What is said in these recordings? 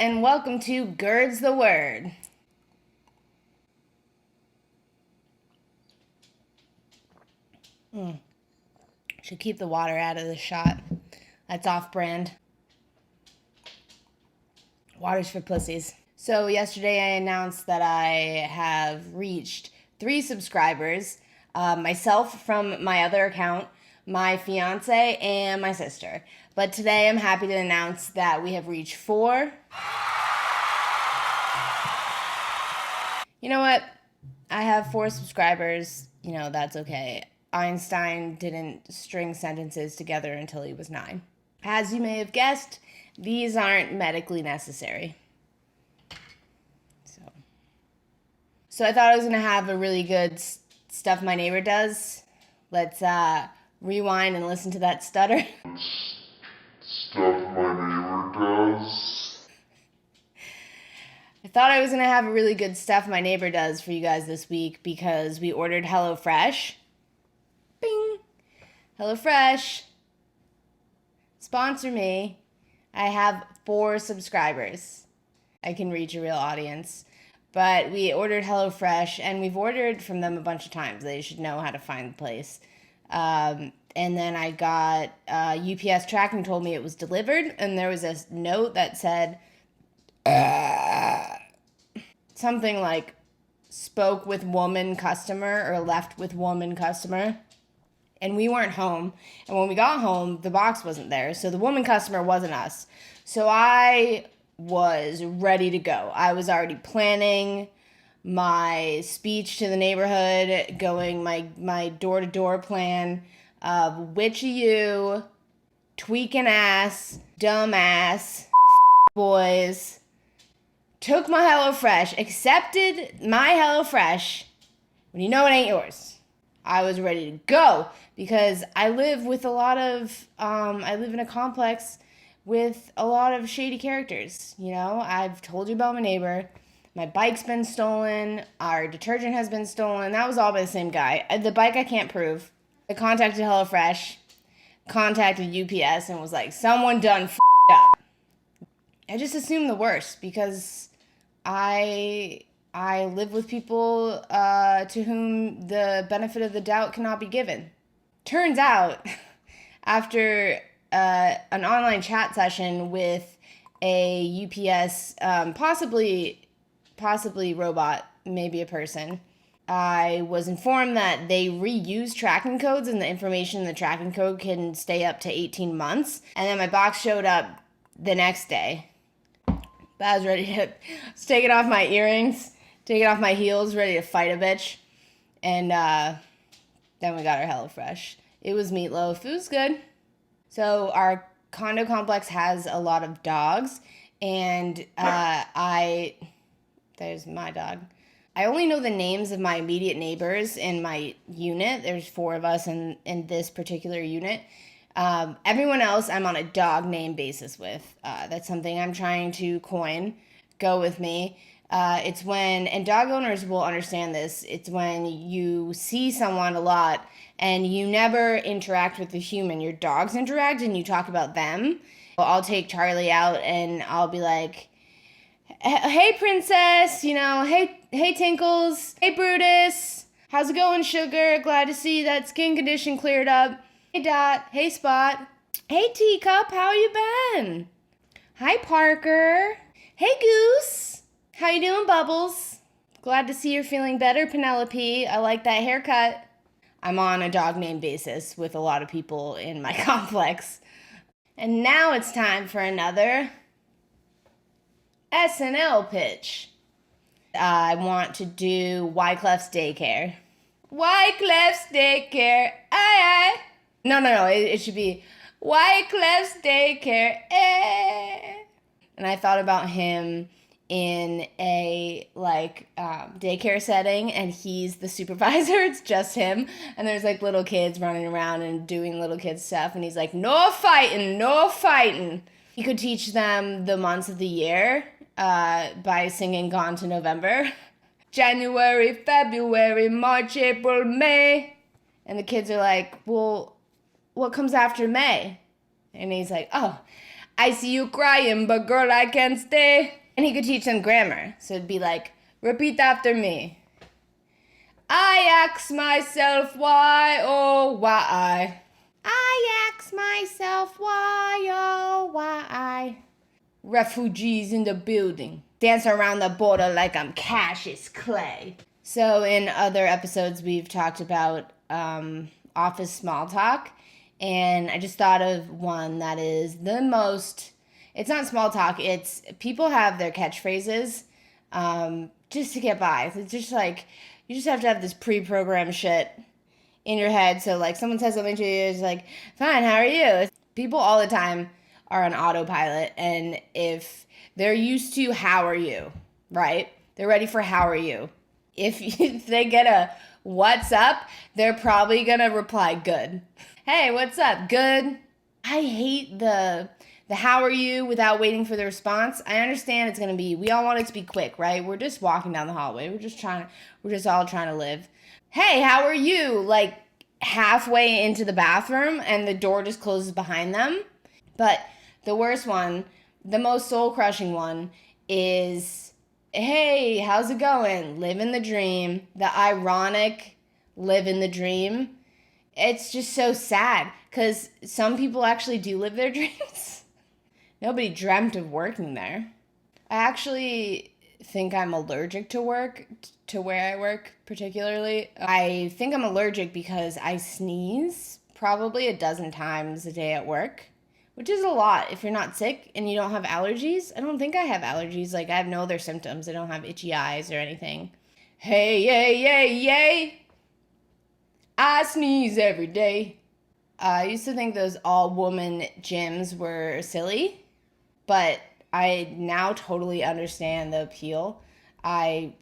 and welcome to Girds the Word. Should keep the water out of the shot. That's off-brand. Water's for pussies. So yesterday I announced that I have reached 3 subscribers. Myself from my other account, my fiance, and my sister. But today I'm happy to announce that we have reached 4. You know what? I have 4 subscribers. That's okay. Einstein didn't string sentences together until he was 9. As you may have guessed, these aren't medically necessary. So I thought I was going to have a really good stuff my neighbor does. Let's rewind and listen to that stutter. Stuff my neighbor does. I thought I was going to have a really good stuff my neighbor does for you guys this week because we ordered HelloFresh. Bing! HelloFresh. Sponsor me. I have 4 subscribers. I can reach a real audience. But we ordered HelloFresh, and we've ordered from them a bunch of times. They should know how to find the place. And then I got UPS tracking told me it was delivered, and there was a note that said something like spoke with woman customer or left with woman customer. And we weren't home. And when we got home, the box wasn't there. So the woman customer wasn't us. So I was ready to go. I was already planning my speech to the neighborhood, going my door-to-door plan of which of you tweaking ass, dumb ass, boys took my HelloFresh, accepted my HelloFresh when you know it ain't yours. I was ready to go because I live with a lot of, I live in a complex with a lot of shady characters. I've told you about my neighbor. My bike's been stolen. Our detergent has been stolen. That was all by the same guy. The bike I can't prove. I contacted HelloFresh, contacted UPS, and was like, someone done up. I just assumed the worst because I live with people to whom the benefit of the doubt cannot be given. Turns out, after an online chat session with a UPS, possibly robot, maybe a person, I was informed that they reuse tracking codes and the information in the tracking code can stay up to 18 months. And then my box showed up the next day. I was ready to take it off my earrings, take it off my heels, ready to fight a bitch. And then we got our HelloFresh. It was meatloaf. It was good. So our condo complex has a lot of dogs, and there's my dog. I only know the names of my immediate neighbors in my unit. There's 4 of us in this particular unit. Everyone else I'm on a dog name basis with. That's something I'm trying to coin. Go with me. It's when, and dog owners will understand this, it's when you see someone a lot and you never interact with the human. Your dogs interact and you talk about them. I'll take Charlie out and I'll be like, hey, Princess, hey, Tinkles, hey, Brutus, how's it going, Sugar? Glad to see that skin condition cleared up. Hey, Dot, hey, Spot, hey, Teacup, how you been? Hi, Parker, hey, Goose, how you doing, Bubbles? Glad to see you're feeling better, Penelope. I like that haircut. I'm on a dog name basis with a lot of people in my complex. And now it's time for another SNL pitch. I want to do Wyclef'S Daycare. Wyclef'S Daycare, aye. No, it should be Wyclef'S Daycare, eh. And I thought about him in a daycare setting, and he's the supervisor. It's just him, and there's little kids running around and doing little kid stuff, and he's like, no fighting. He could teach them the months of the year by singing Gone to November. January, February, March, April, May. And the kids are like, well, what comes after May? And he's like, oh, I see you crying, but girl, I can't stay. And he could teach them grammar. So it'd be like, repeat after me. I ask myself why, oh, why. I ask myself why, oh, why. Refugees in the building. Dance around the border like I'm Cassius Clay. So in other episodes, we've talked about office small talk. And I just thought of one that is the most, it's not small talk, it's people have their catchphrases just to get by. It's just like, you just have to have this pre-programmed shit in your head. So like someone says something to you, it's like, fine, how are you? People all the time are on autopilot. And if they're used to how are you, right? They're ready for how are you. If they get a what's up, they're probably gonna reply good. Hey, what's up? Good. I hate the how are you without waiting for the response. I understand it's gonna be, we all want it to be quick, right? We're just walking down the hallway. We're just all trying to live. Hey, how are you? Like halfway into the bathroom and the door just closes behind them. But the worst one, the most soul crushing one is, hey, how's it going? Living the dream. The ironic living the dream. It's just so sad because some people actually do live their dreams. Nobody dreamt of working there. I actually think I'm allergic to work, to where I work particularly. I think I'm allergic because I sneeze probably a dozen times a day at work, which is a lot if you're not sick and you don't have allergies. I don't think I have allergies. Like, I have no other symptoms. I don't have itchy eyes or anything. Hey, yay, yay, yay. I sneeze every day. I used to think those all-woman gyms were silly, but I now totally understand the appeal. I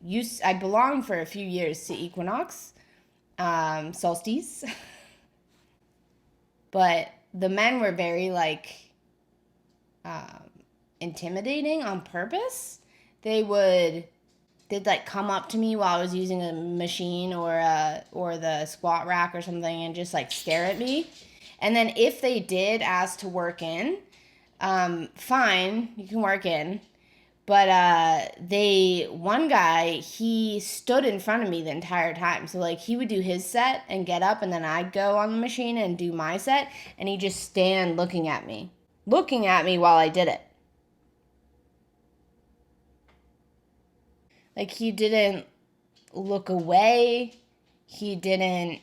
belonged for a few years to Equinox, Solstice, but the men were very intimidating on purpose. They'd like come up to me while I was using a machine or the squat rack or something and just like stare at me. And then if they did ask to work in, fine, you can work in. But one guy, he stood in front of me the entire time. So like he would do his set and get up, and then I'd go on the machine and do my set, and he'd just stand looking at me while I did it. Like, he didn't look away. He didn't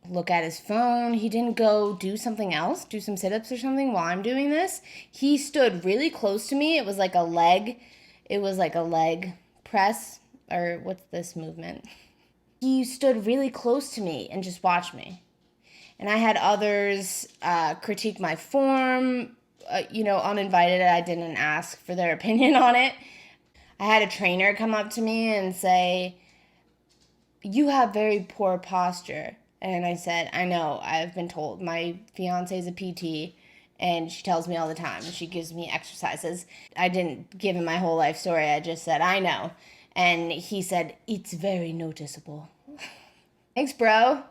look at his phone. He didn't go do something else, do some sit-ups or something while I'm doing this. He stood really close to me. It was like a leg press, or what's this movement? He stood really close to me and just watched me. And I had others critique my form, uninvited. I didn't ask for their opinion on it. I had a trainer come up to me and say, you have very poor posture. And I said, I know, I've been told. My fiance is a PT, and she tells me all the time, and she gives me exercises. I didn't give him my whole life story. I just said, I know. And he said, it's very noticeable. Thanks, bro.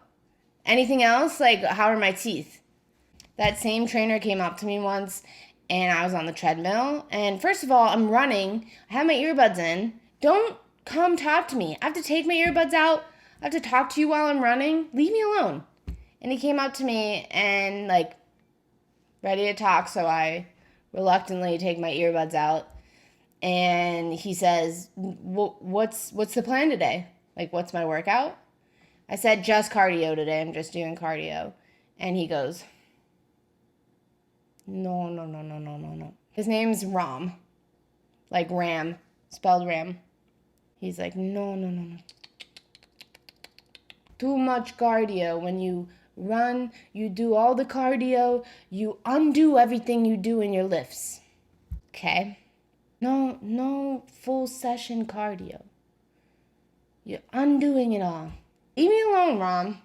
Anything else? Like, how are my teeth? That same trainer came up to me once, and I was on the treadmill. And first of all, I'm running. I have my earbuds in. Don't come talk to me. I have to take my earbuds out. I have to talk to you while I'm running. Leave me alone. And he came up to me and, ready to talk, so I reluctantly take my earbuds out. And he says, what's the plan today? Like, what's my workout? I said, just cardio today. I'm just doing cardio. And he goes, no. His name's Ram. Like Ram. Spelled Ram. He's like, no. Too much cardio. When you run, you do all the cardio, you undo everything you do in your lifts. Okay? No full session cardio. You're undoing it all. Leave me alone, Ram.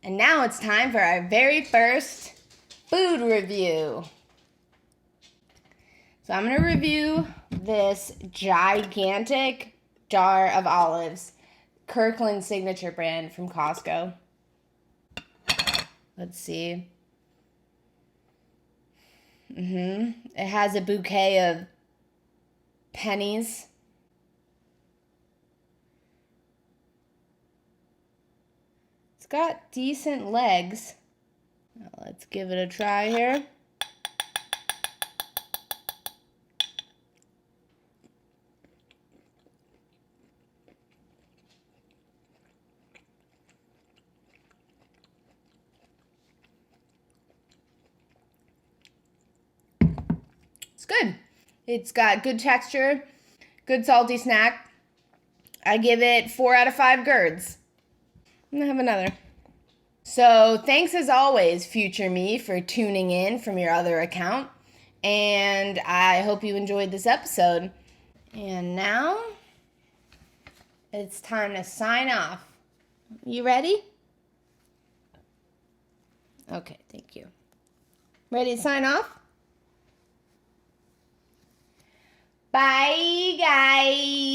And now it's time for our very first food review. So I'm going to review this gigantic jar of olives, Kirkland signature brand from Costco. Let's see. It has a bouquet of pennies. It's got decent legs. Now let's give it a try here. It's good. It's got good texture, good salty snack. I give it 4 out of 5 gourds. I'm gonna have another. So thanks as always, future me, for tuning in from your other account. And I hope you enjoyed this episode. And now it's time to sign off. You ready? Okay, thank you. Ready to sign off? Bye, guys.